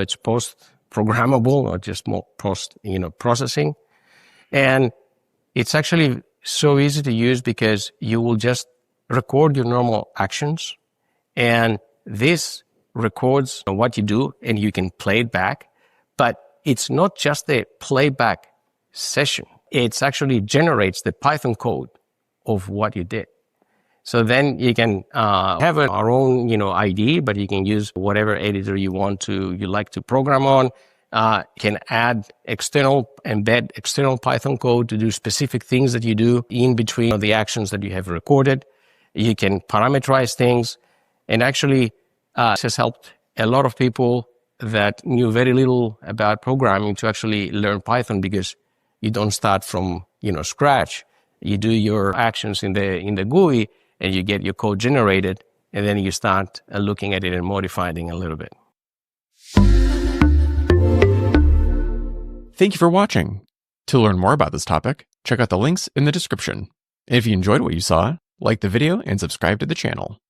It's post-programmable, or just more processing. And it's actually so easy to use because you will just record your normal actions, and this records what you do and you can play it back. But it's not just a playback session. It actually generates the Python code of what you did. So then you can have our own, IDE, but you can use whatever editor you like to program on. You can embed external Python code to do specific things that you do in between the actions that you have recorded. You can parameterize things, and actually this has helped a lot of people that knew very little about programming to actually learn Python, because you don't start from scratch. You do your actions in the GUI, and you get your code generated, and then you start looking at it and modifying a little bit. Thank you for watching. To learn more about this topic, check out the links in the description. And if you enjoyed what you saw, like the video and subscribe to the channel.